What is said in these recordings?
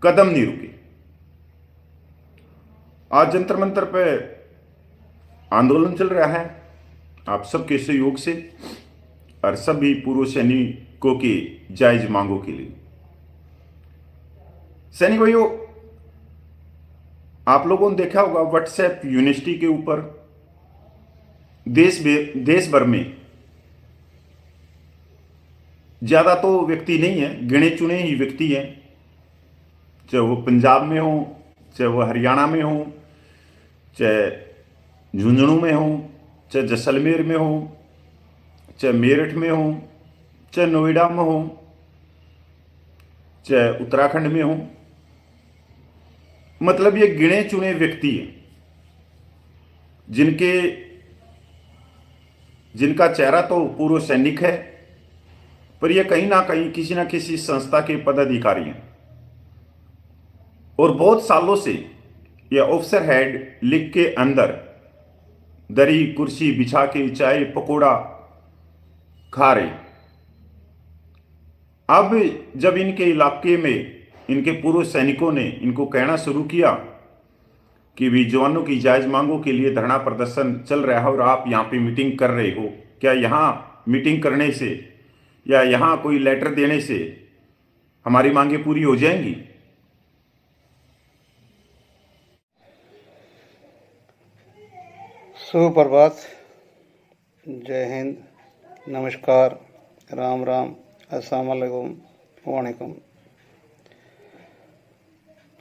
कदम नहीं रुके। आज जंतर मंतर पे आंदोलन चल रहा है आप सबके सहयोग से और सभी पूर्व सैनिकों की जायज मांगों के लिए। सैनिक भाइयों, आप लोगों ने देखा होगा व्हाट्सएप यूनिवर्सिटी के ऊपर देश भर में ज्यादा तो व्यक्ति नहीं है, गिने चुने ही व्यक्ति हैं, चाहे वो पंजाब में हो, चाहे वो हरियाणा में हो, चाहे झुंझुनू में हो, चाहे जैसलमेर में हो, चाहे मेरठ में हो, चाहे नोएडा में हो, चाहे उत्तराखंड में हो। मतलब ये गिने चुने व्यक्ति हैं जिनका चेहरा तो पूर्व सैनिक है, पर ये कहीं ना कहीं किसी ना किसी संस्था के पदाधिकारी हैं और बहुत सालों से ये ऑफिसर हेड लिख के अंदर दरी कुर्सी बिछा के चाय पकोड़ा खा रहे। अब जब इनके इलाके में इनके पूर्व सैनिकों ने इनको कहना शुरू किया कि भी जवानों की जायज मांगों के लिए धरना प्रदर्शन चल रहा है और आप यहाँ पे मीटिंग कर रहे हो, क्या यहाँ मीटिंग करने से या यहाँ कोई लेटर देने से हमारी मांगें पूरी हो जाएंगी? सुप्रभात, जय हिंद, नमस्कार, राम राम, अस्सलाम वालेकुम, वालेकुम।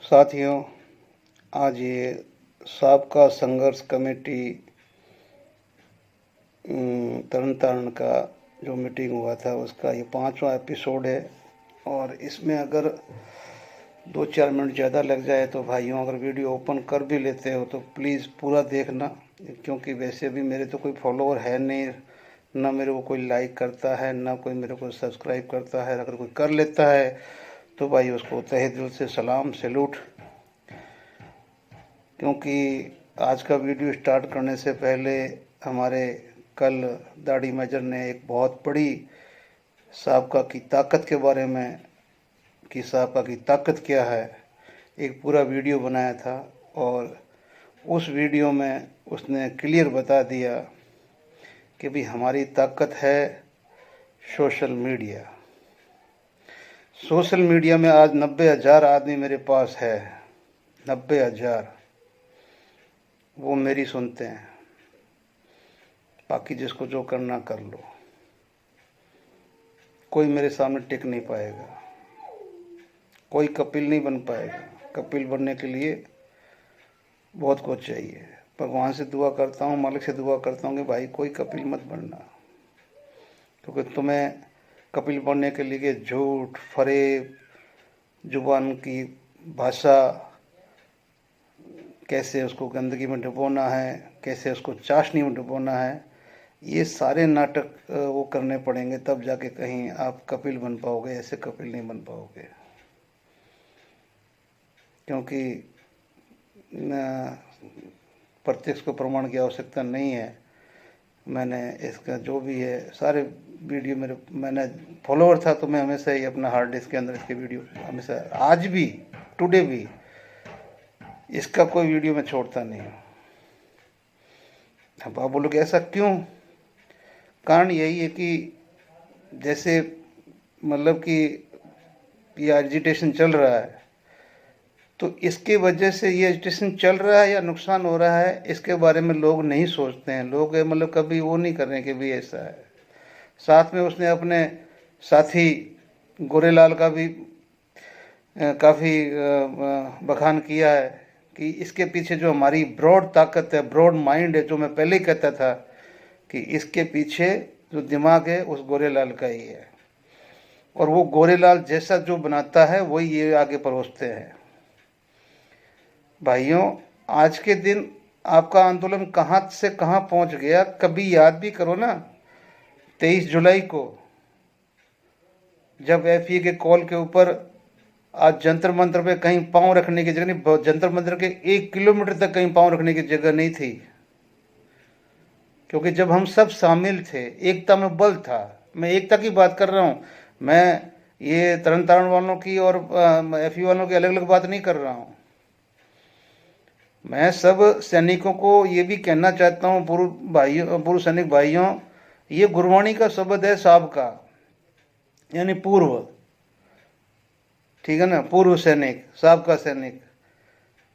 साथियों, आज ये साबका संघर्ष कमेटी तरन तारण का जो मीटिंग हुआ था उसका ये 5वां एपिसोड है और इसमें अगर 2-4 मिनट ज़्यादा लग जाए तो भाइयों, अगर वीडियो ओपन कर भी लेते हो तो प्लीज़ पूरा देखना, क्योंकि वैसे भी मेरे तो कोई फॉलोअर है नहीं, ना मेरे को कोई लाइक करता है, ना कोई मेरे को सब्सक्राइब करता है। अगर कोई कर लेता है तो भाई उसको तहे दिल से सलाम, सैल्यूट। क्योंकि आज का वीडियो स्टार्ट करने से पहले हमारे कल दाढ़ी मेजर ने एक बहुत बड़ी साबका की ताकत के बारे में, कि साबका की ताकत क्या है, एक पूरा वीडियो बनाया था और उस वीडियो में उसने क्लियर बता दिया कि भी हमारी ताकत है सोशल मीडिया। सोशल मीडिया में आज 90,000 आदमी मेरे पास है, 90,000, वो मेरी सुनते हैं। बाकी जिसको जो करना कर लो, कोई मेरे सामने टिक नहीं पाएगा, कोई कपिल नहीं बन पाएगा। कपिल बनने के लिए बहुत कुछ चाहिए। भगवान से दुआ करता हूँ, मालिक से दुआ करता हूँ कि भाई कोई कपिल मत बनना, क्योंकि तुम्हें कपिल बनने के लिए झूठ, फरेब, जुबान की भाषा, कैसे उसको गंदगी में डुबोना है, कैसे उसको चाशनी में डुबोना है, ये सारे नाटक वो करने पड़ेंगे, तब जाके कहीं आप कपिल बन पाओगे। ऐसे कपिल नहीं बन पाओगे, क्योंकि प्रत्यक्ष को प्रमाण की आवश्यकता नहीं है। मैंने इसका जो भी है सारे वीडियो मैंने फॉलोअर था तो मैं हमेशा ही अपना हार्ड डिस्क के अंदर इसके वीडियो हमेशा, आज भी, टुडे भी, इसका कोई वीडियो मैं छोड़ता नहीं हूँ। अब आप बोलोगे ऐसा क्यों? कारण यही है कि जैसे मतलब कि ये एजिटेशन चल रहा है, तो इसके वजह से ये एजिटेशन चल रहा है या नुकसान हो रहा है, इसके बारे में लोग नहीं सोचते हैं। लोग मतलब कभी वो नहीं कर रहे कि भी ऐसा है। साथ में उसने अपने साथी गोरेलाल का भी काफ़ी बखान किया है कि इसके पीछे जो हमारी ब्रॉड ताकत है, ब्रॉड माइंड है, जो मैं पहले ही कहता था कि इसके पीछे जो दिमाग है उस गोरेलाल का ही है, और वो गोरेलाल जैसा जो बनाता है वही ये आगे परोसते हैं। भाइयों, आज के दिन आपका आंदोलन कहाँ से कहाँ पहुँच गया, कभी याद भी करो ना। 23 जुलाई को जब एफए के कॉल के ऊपर आज जंतर मंतर पे कहीं पांव रखने की जगह नहीं, जंतर मंतर के 1 किलोमीटर तक कहीं पांव रखने की जगह नहीं थी, क्योंकि जब हम सब शामिल थे, एकता में बल था। मैं एकता की बात कर रहा हूँ, मैं ये तरन तारण वालों की और एफई वालों की अलग अलग बात नहीं कर रहा हूँ। मैं सब सैनिकों को ये भी कहना चाहता हूँ, पूर्व सैनिक भाइयों, ये गुरबाणी का शब्द है साहब का, यानी पूर्व, ठीक है ना, पूर्व सैनिक, साहब का सैनिक।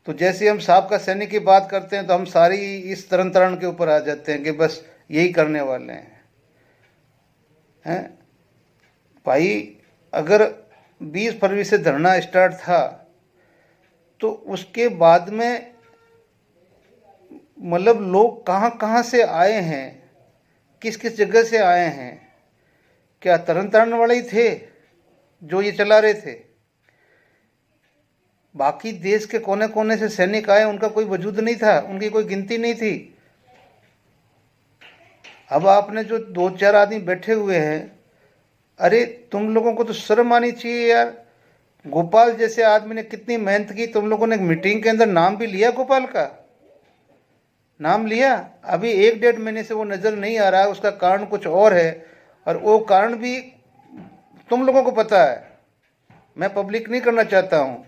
तो जैसे हम साहब का सैनिक की बात करते हैं तो हम सारी इस तरन तारण के ऊपर आ जाते हैं कि बस यही करने वाले हैं। भाई अगर 20 फरवरी से धरना स्टार्ट था तो उसके बाद में मतलब लोग कहाँ कहाँ से आए हैं, किस किस जगह से आए हैं? क्या तरन तारण वाले ही थे जो ये चला रहे थे? बाकी देश के कोने कोने से सैनिक आए, उनका कोई वजूद नहीं था, उनकी कोई गिनती नहीं थी। अब आपने जो 2-4 आदमी बैठे हुए हैं, अरे तुम लोगों को तो शर्म आनी चाहिए यार। गोपाल जैसे आदमी ने कितनी मेहनत की, तुम लोगों ने मीटिंग के अंदर नाम भी लिया, गोपाल का नाम लिया। अभी 1-1.5 महीने से वो नज़र नहीं आ रहा है, उसका कारण कुछ और है, और वो कारण भी तुम लोगों को पता है। मैं पब्लिक नहीं करना चाहता हूँ,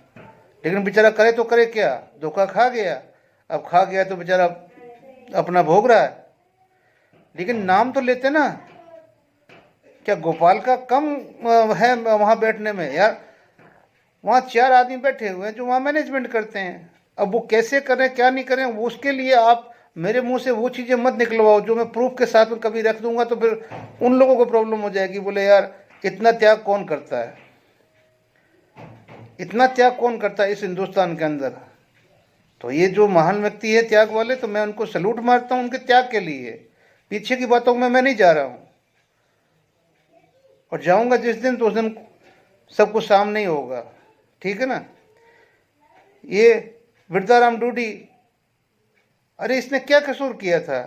लेकिन बेचारा करे तो करे क्या, धोखा खा गया। अब खा गया तो बेचारा अपना भोग रहा है, लेकिन नाम तो लेते ना। क्या गोपाल का कम है वहाँ बैठने में यार? वहाँ 4 आदमी बैठे हुए हैं जो वहाँ मैनेजमेंट करते हैं। अब वो कैसे करें क्या नहीं करें, वो उसके लिए आप मेरे मुंह से वो चीज़ें मत निकलवाओ जो मैं प्रूफ के साथ में कभी रख दूंगा तो फिर उन लोगों को प्रॉब्लम हो जाएगी। बोले यार इतना त्याग कौन करता है, इतना त्याग कौन करता है इस हिंदुस्तान के अंदर? तो ये जो महान व्यक्ति है त्याग वाले, तो मैं उनको सैल्यूट मारता हूँ उनके त्याग के लिए। पीछे की बातों में मैं नहीं जा रहा हूँ, और जाऊंगा जिस दिन तो उस दिन सब कुछ सामने ही होगा, ठीक है ना। ये वृद्धाराम डूडी, अरे इसने क्या कसूर किया था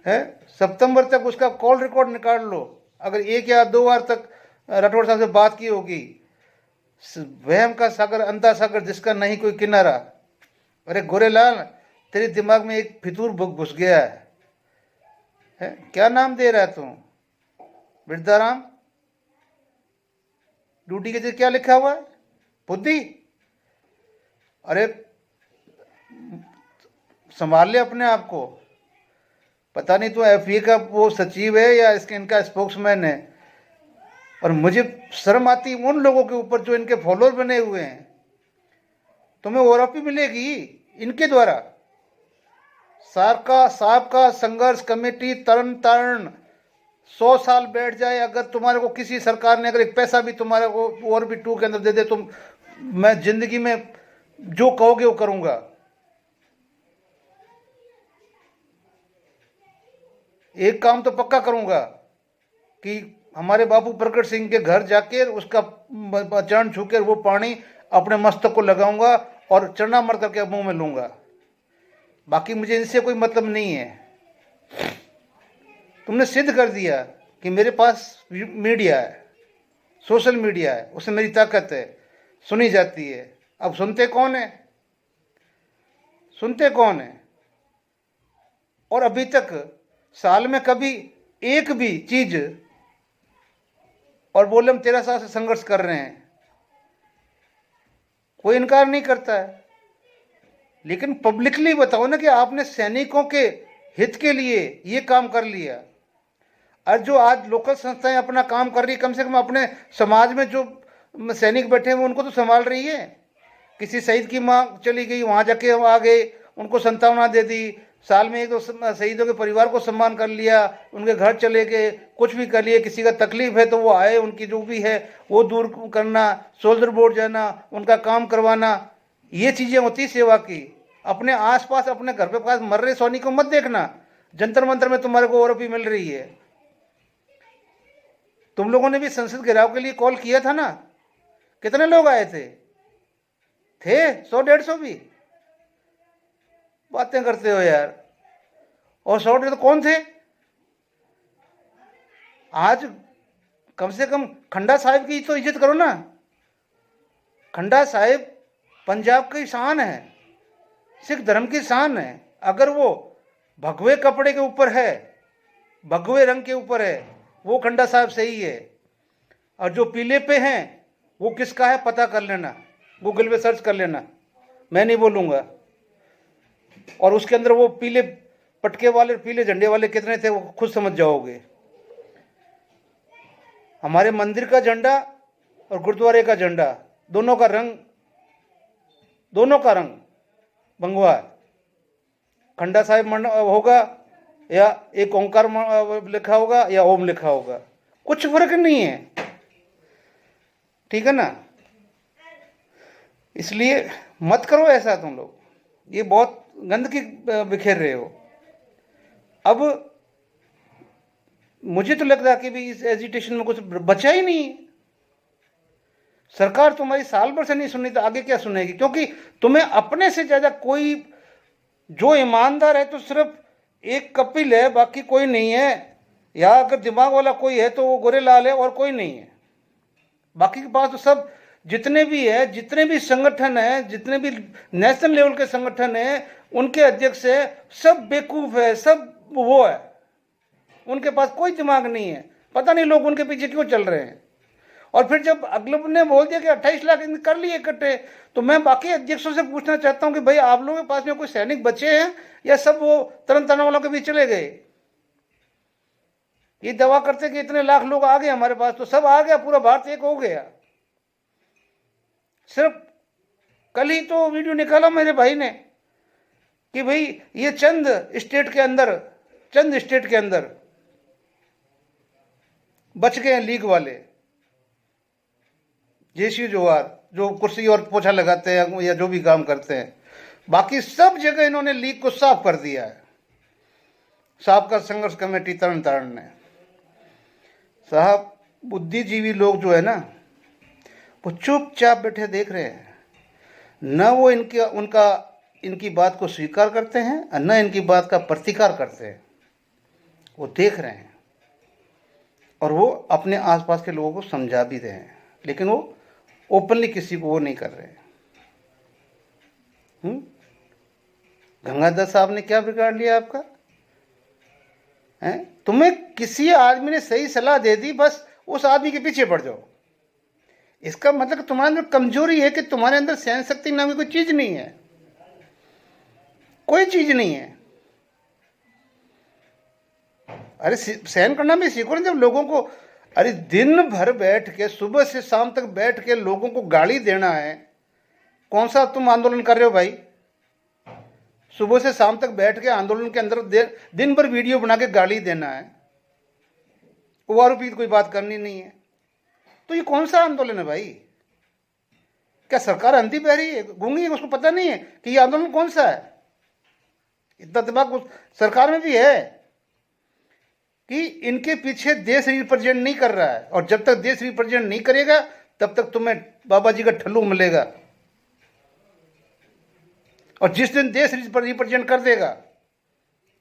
है? सितंबर तक उसका कॉल रिकॉर्ड निकाल लो, अगर 1 या 2 बार तक राठौड़ साहब से बात की होगी। वहम का सागर, अंधा सागर जिसका नहीं कोई किनारा। अरे गोरेलाल, तेरे दिमाग में एक फितूर घुस गया है? क्या नाम दे रहा है तू? वृद्धाराम ड्यूटी के जगह क्या लिखा हुआ है? बुद्धि। अरे संभाल ले अपने आप को। पता नहीं तो एफए का वो सचिव है या इसके इनका स्पोक्समैन है। और मुझे शर्म आती उन लोगों के ऊपर जो इनके फॉलोअर बने हुए हैं। तुम्हें ओआरपी मिलेगी इनके द्वारा। साहब का संघर्ष कमेटी तरन तारण 100 साल बैठ जाए, अगर तुम्हारे को किसी सरकार ने अगर एक पैसा भी तुम्हारे को ओआरपी 2 के अंदर दे दे, तुम, मैं जिंदगी में जो कहोगे वो करूंगा। एक काम तो पक्का करूंगा कि हमारे बापू प्रकट सिंह के घर जाके उसका चरण छूकर वो पानी अपने मस्तक को लगाऊंगा और चरणामर करके मुंह में लूंगा। बाकी मुझे इनसे कोई मतलब नहीं है। तुमने सिद्ध कर दिया कि मेरे पास मीडिया है, सोशल मीडिया है, उसमें मेरी ताकत है, सुनी जाती है। अब सुनते कौन है? सुनते कौन है? और अभी तक साल में कभी एक भी चीज, और बोले हम 13 साल से संघर्ष कर रहे हैं, कोई इनकार नहीं करता है। लेकिन पब्लिकली बताओ ना कि आपने सैनिकों के हित के लिए ये काम कर लिया। और जो आज लोकल संस्थाएं अपना काम कर रही है, कम से कम अपने समाज में जो सैनिक बैठे हुए उनको तो संभाल रही है। किसी शहीद की माँ चली गई, वहाँ जाके आ गए, उनको सांत्वना दे दी, साल में 1-2 शहीदों के परिवार को सम्मान कर लिया, उनके घर चले गए, कुछ भी कर लिए। किसी का तकलीफ है तो वो आए, उनकी जो भी है वो दूर करना, सोल्जर बोर्ड जाना, उनका काम करवाना, ये चीज़ें होती सेवा की। अपने आसपास अपने घर पे पास मर रहे सोनी को मत देखना। जंतर मंतर में तुम्हारे को ओआरपी मिल रही है। तुम लोगों ने भी संसद घेराव के लिए कॉल किया था ना? कितने लोग आए थे? 100-150 भी? बातें करते हो यार। और 100 तो कौन थे? आज कम से कम खंडा साहिब की तो इज्जत करो ना। खंडा साहिब पंजाब की शान है, सिख धर्म की शान है। अगर वो भगवे कपड़े के ऊपर है, भगवे रंग के ऊपर है, वो खंडा साहब सही है। और जो पीले पे हैं वो किसका है पता कर लेना, गूगल पे सर्च कर लेना, मैं नहीं बोलूँगा। और उसके अंदर वो पीले पटके वाले, पीले झंडे वाले कितने थे वो खुद समझ जाओगे। हमारे मंदिर का झंडा और गुरुद्वारे का झंडा, दोनों का रंग भंगवा है। खंडा साहिब होगा या एक ओंकार लिखा होगा या ओम लिखा होगा, कुछ फर्क नहीं है, ठीक है ना। इसलिए मत करो ऐसा तुम लोग, ये बहुत गंदगी बिखेर रहे हो। अब मुझे तो लग रहा है कि भी इस एजिटेशन में कुछ बचा ही नहीं। सरकार तुम्हारी साल भर से नहीं सुनी तो आगे क्या सुनेगी, क्योंकि तुम्हें अपने से ज्यादा कोई जो ईमानदार है तो सिर्फ एक कपिल है, बाकी कोई नहीं है। या अगर दिमाग वाला कोई है तो वो गोरेलाल है और कोई नहीं है। बाकी के पास तो सब जितने भी है, जितने भी संगठन है, जितने भी नेशनल लेवल के संगठन है, उनके अध्यक्ष है, सब बेवकूफ है, सब वो है, उनके पास कोई दिमाग नहीं है। पता नहीं लोग उनके पीछे क्यों चल रहे हैं। और फिर जब अगले ने बोल दिया कि 28 लाख कर लिए इकट्ठे, तो मैं बाकी अध्यक्षों से पूछना चाहता हूं कि भाई आप लोगों के पास में कोई सैनिक बचे हैं या सब वो तरन तारण वालों के बीच चले गए। ये दवा करते कि इतने लाख लोग आ गए हमारे पास, तो सब आ गया, पूरा भारत एक हो गया। सिर्फ कल ही तो वीडियो निकाला मेरे भाई ने कि भाई ये चंद स्टेट के अंदर बच गए हैं लीग वाले, जेसी जोहार जो कुर्सी और पोछा लगाते हैं या जो भी काम करते हैं, बाकी सब जगह इन्होंने लीग को साफ कर दिया है। साबका संघर्ष कमेटी तरन तारण ने। साहब बुद्धिजीवी लोग जो है ना, वो चुपचाप बैठे देख रहे हैं, न वो इनकी बात को स्वीकार करते हैं और न इनकी बात का प्रतिकार करते हैं। वो देख रहे हैं और वो अपने आसपास के लोगों को समझा भी रहे हैं, लेकिन वो ओपनली किसी को वो नहीं कर रहे हैं। गंगाधर साहब ने क्या बिगाड़ लिया आपका है? तुम्हें किसी आदमी ने सही सलाह दे दी, बस उस आदमी के पीछे पड़ जाओ। इसका मतलब तुम्हारे अंदर कमजोरी है कि तुम्हारे अंदर सहन शक्ति नाम की कोई चीज नहीं है, कोई चीज नहीं है। अरे सहन करना भी सीखो ना। जब लोगों को, अरे दिन भर बैठ के, सुबह से शाम तक बैठ के लोगों को गाली देना है, कौन सा तुम आंदोलन कर रहे हो भाई? सुबह से शाम तक बैठ के आंदोलन के अंदर दिन भर वीडियो बना के गाली देना है, ओआरओपी कोई बात करनी नहीं है, तो ये कौन सा आंदोलन है भाई? क्या सरकार अंधी बहरी है, गूंगी है, उसको पता नहीं है कि ये आंदोलन कौन सा है? इतना दिमाग सरकार में भी है कि इनके पीछे देश रिप्रेजेंट नहीं कर रहा है, और जब तक देश रिप्रेजेंट नहीं करेगा तब तक तुम्हें बाबा जी का ठल्लू मिलेगा। और जिस दिन देश रिप्रेजेंट कर देगा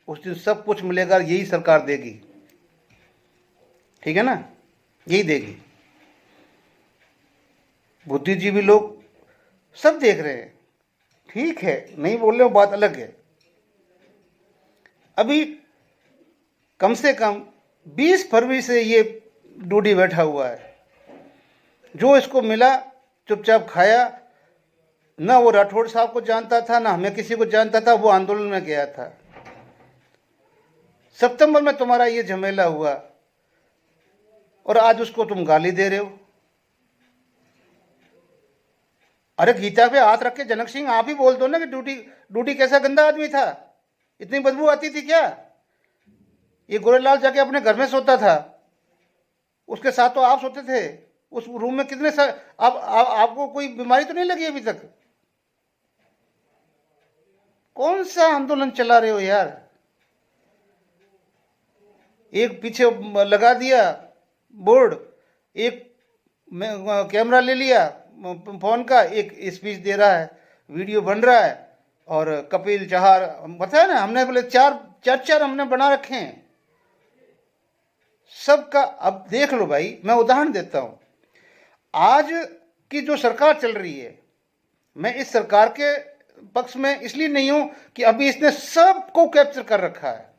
उस दिन सब कुछ मिलेगा, यही सरकार देगी, ठीक है ना, यही देगी। बुद्धिजीवी लोग सब देख रहे हैं, ठीक है, नहीं बोल रहे हो, बात अलग है। अभी कम से कम 20 फरवरी से ये डूडी बैठा हुआ है, जो इसको मिला चुपचाप खाया। ना वो राठौड़ साहब को जानता था, ना हमें किसी को जानता था, वो आंदोलन में गया था। सितंबर में तुम्हारा ये झमेला हुआ और आज उसको तुम गाली दे रहे हो। अरे गीता पे हाथ रख के जनक सिंह आप ही बोल दो ना कि डूडी कैसा गंदा आदमी था, इतनी बदबू आती थी क्या? ये गोरेलाल जाके अपने घर में सोता था, उसके साथ तो आप सोते थे उस रूम में। कितने आपको कोई बीमारी तो नहीं लगी अभी तक? कौन सा आंदोलन चला रहे हो यार? एक पीछे लगा दिया बोर्ड, एक कैमरा ले लिया फोन का, एक स्पीच दे रहा है, वीडियो बन रहा है, और कपिल चहार बताया ना हमने, बोले चार हमने बना रखे हैं सबका। अब देख लो भाई, मैं उदाहरण देता हूं। आज की जो सरकार चल रही है, मैं इस सरकार के पक्ष में इसलिए नहीं हूं कि अभी इसने सबको कैप्चर कर रखा है,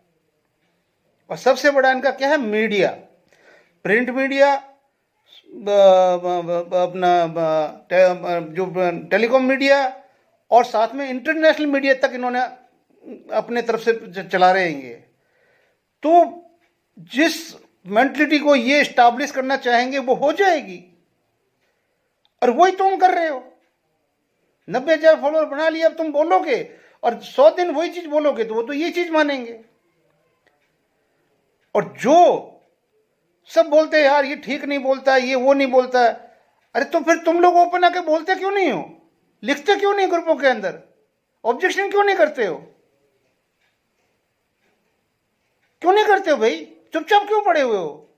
और सबसे बड़ा इनका क्या है, मीडिया, प्रिंट मीडिया, जो टेलीकॉम मीडिया और साथ में इंटरनेशनल मीडिया तक इन्होंने अपने तरफ से चला रहे हैं ये। तो जिस मेंटलिटी को ये स्टैब्लिश करना चाहेंगे वो हो जाएगी, और वही तुम कर रहे हो। 90,000 फॉलोअर बना लिया, अब तुम बोलोगे और 100 दिन वही चीज बोलोगे तो वो तो ये चीज मानेंगे। और जो सब बोलते हैं यार ये ठीक नहीं बोलता है, ये वो नहीं बोलता है, अरे तो फिर तुम लोग ओपन आके बोलते क्यों नहीं हो? लिखते क्यों नहीं ग्रुपों के अंदर? ऑब्जेक्शन क्यों नहीं करते हो? क्यों नहीं करते हो भाई? चुपचाप क्यों पड़े हुए हो?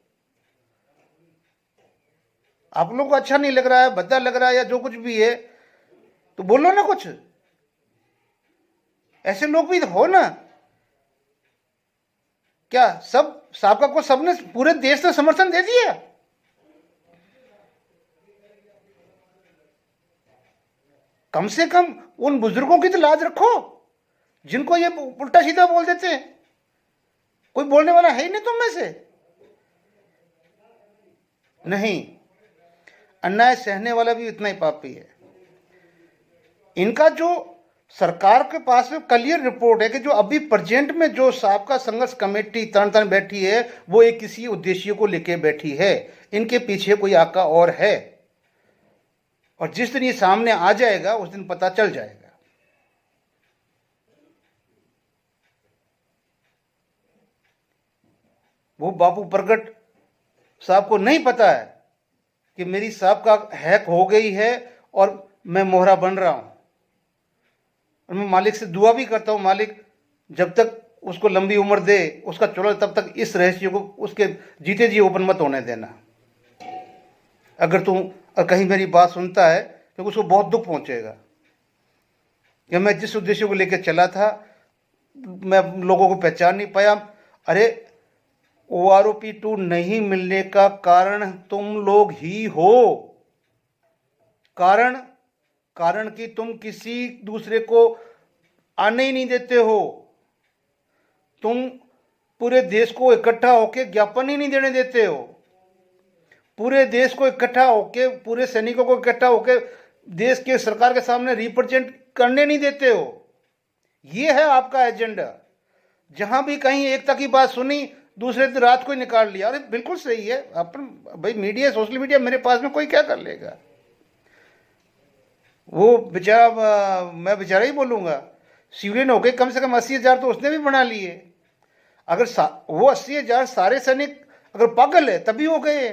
आप लोग को अच्छा नहीं लग रहा है, भद्दा लग रहा है या जो कुछ भी है तो बोलो ना कुछ। ऐसे लोग भी हो ना। क्या सब साहब को सबने पूरे देश ने समर्थन दे दिया? कम से कम उन बुजुर्गों की तो लाज रखो जिनको ये उल्टा सीधा बोल देते हैं। कोई बोलने वाला है ही नहीं तुम में से। नहीं, अन्याय सहने वाला भी इतना ही पापी है। इनका जो सरकार के पास में क्लियर रिपोर्ट है कि जो अभी प्रेजेंट में जो साबका संघर्ष कमेटी तन तन बैठी है वो एक किसी उद्देश्य को लेके बैठी है। इनके पीछे कोई आका और है, और जिस दिन ये सामने आ जाएगा उस दिन पता चल जाएगा। वो बापू प्रगट साहब को नहीं पता है कि मेरी साहब का हैक हो गई है और मैं मोहरा बन रहा हूं। और मैं मालिक से दुआ भी करता हूं, मालिक जब तक उसको लंबी उम्र दे उसका चलो, तब तक इस रहस्य को उसके जीते जी ओपन मत होने देना। अगर कहीं मेरी बात सुनता है तो उसको बहुत दुख पहुंचेगा कि मैं जिस उद्देश्य को लेकर चला था मैं लोगों को पहचान नहीं पाया। अरे OROP2 नहीं मिलने का कारण तुम लोग ही हो। कारण कि तुम किसी दूसरे को आने ही नहीं देते हो। तुम पूरे देश को इकट्ठा होके ज्ञापन ही नहीं देने देते हो। पूरे देश को इकट्ठा होके, पूरे सैनिकों को इकट्ठा होके देश के सरकार के सामने रिप्रेजेंट करने नहीं देते हो। ये है आपका एजेंडा। जहां भी कहीं एकता की बात सुनी दूसरे दिन रात को ही निकाल लिया। अरे बिल्कुल सही है। अपन भाई मीडिया, सोशल मीडिया मेरे पास में कोई क्या कर लेगा? वो बेचारा, मैं बेचारा ही बोलूंगा, सिविलियन हो गए कम से कम 80,000 तो उसने भी बना लिए। अगर वो 80,000 सारे सैनिक अगर पागल है तभी हो गए।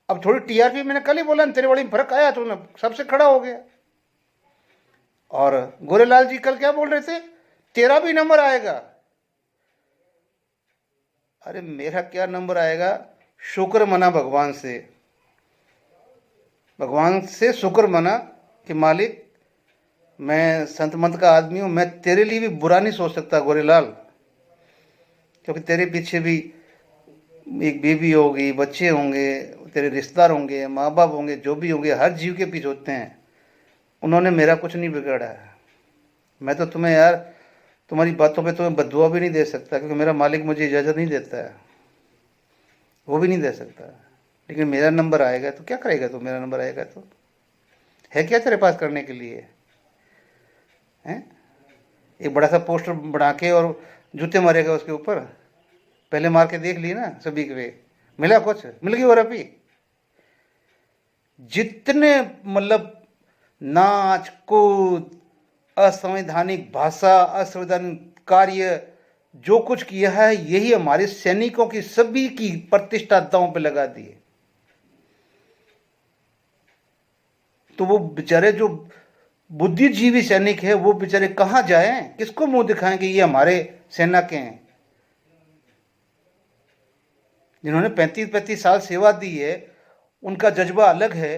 अब थोड़ी TRP मैंने कल ही बोला तेरे बड़ी फर्क आया तो ना सबसे खड़ा हो गया। और गोरेलाल जी कल क्या बोल रहे थे? तेरा भी नंबर आएगा। अरे मेरा क्या नंबर आएगा? शुक्र मना भगवान से शुक्र मना कि मालिक मैं संत मंत का आदमी हूं, मैं तेरे लिए भी बुरा नहीं सोच सकता गोरेलाल, क्योंकि तेरे पीछे भी एक बीवी होगी, बच्चे होंगे, तेरे रिश्तेदार होंगे, माँ बाप होंगे, जो भी होंगे, हर जीव के पीछे होते हैं। उन्होंने मेरा कुछ नहीं बिगाड़ा है। मैं तो तुम्हें यार तुम्हारी बातों पे तुम्हें बद्दुआ भी नहीं दे सकता, क्योंकि मेरा मालिक मुझे इजाज़त नहीं देता है, वो भी नहीं दे सकता। लेकिन मेरा नंबर आएगा तो क्या करेगा? तो मेरा नंबर आएगा तो है क्या तेरे पास करने के लिए? हैं? एक बड़ा सा पोस्टर बना के और जूते मारेगा उसके ऊपर? पहले मार के देख लिए ना सभी के। मिला कुछ? मिल गई OROP? जितने मतलब नाच कूद, असंवैधानिक भाषा, असंवैधानिक कार्य जो कुछ किया है, यही हमारे सैनिकों की सभी की प्रतिष्ठा दांव पे लगा दी है। तो वो बेचारे जो बुद्धिजीवी सैनिक है वो बेचारे कहां जाएं? किसको मुंह दिखाएं कि ये हमारे सेना के हैं? जिन्होंने 35-35 साल सेवा दी है उनका जज्बा अलग है।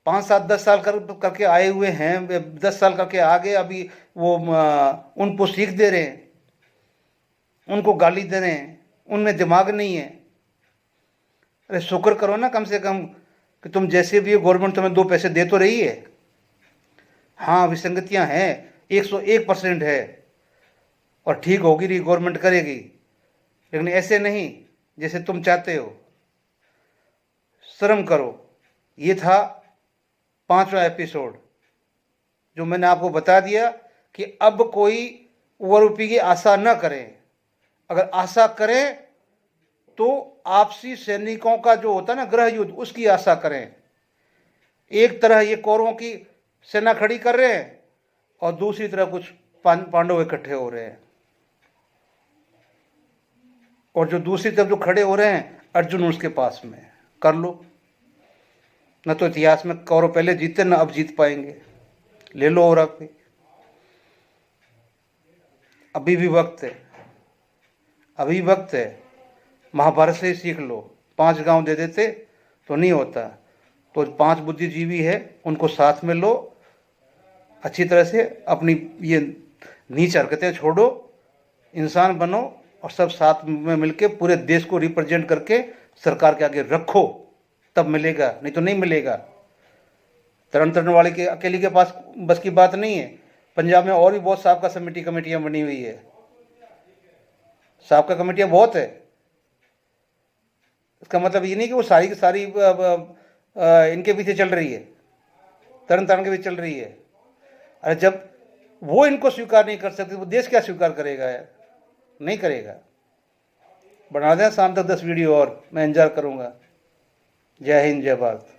5-7-10 साल करके आए हुए हैं, 10 साल करके आगे अभी वो उनको सीख दे रहे हैं, उनको गाली दे रहे हैं, उनमें दिमाग नहीं है। अरे शुक्र करो ना कम से कम कि तुम जैसे भी गवर्नमेंट तुम्हें 2 पैसे दे तो रही है। हाँ विसंगतियां हैं, 101% है, और ठीक होगी रही, गवर्नमेंट करेगी, लेकिन ऐसे नहीं जैसे तुम चाहते हो। शर्म करो। ये था 5वां एपिसोड, जो मैंने आपको बता दिया कि अब कोई ओवरओपी की आशा न करें। अगर आशा करें तो आपसी सैनिकों का जो होता है ना गृह युद्ध, उसकी आशा करें। एक तरह ये कौरवों की सेना खड़ी कर रहे हैं और दूसरी तरफ कुछ पांडव इकट्ठे हो रहे हैं, और जो दूसरी तरफ जो खड़े हो रहे हैं अर्जुन उसके पास में। कर लो, न तो इतिहास में कौरव पहले जीते न अब जीत पाएंगे। ले लो, और अभी भी वक्त है, अभी वक्त है। महाभारत से ही सीख लो। 5 गांव दे देते तो नहीं होता, तो 5 बुद्धिजीवी है उनको साथ में लो, अच्छी तरह से अपनी ये नीच हरकतें छोड़ो, इंसान बनो, और सब साथ में मिलके पूरे देश को रिप्रेजेंट करके सरकार के आगे रखो, तब मिलेगा, नहीं तो नहीं मिलेगा। तरण वाले के अकेले के पास बस की बात नहीं है। पंजाब में और भी बहुत साबका कमेटियां बनी हुई है, साबका कमेटियां बहुत है। इसका मतलब ये नहीं कि वो सारी की सारी इनके पीछे चल रही है, तरण के पीछे चल रही है। अरे जब वो इनको स्वीकार नहीं कर सकते, वो देश क्या स्वीकार करेगा यार? नहीं करेगा। बना दें शाम तक 10 वीडियो और, मैं इंतजार करूंगा। जय हिंद, जय भारत।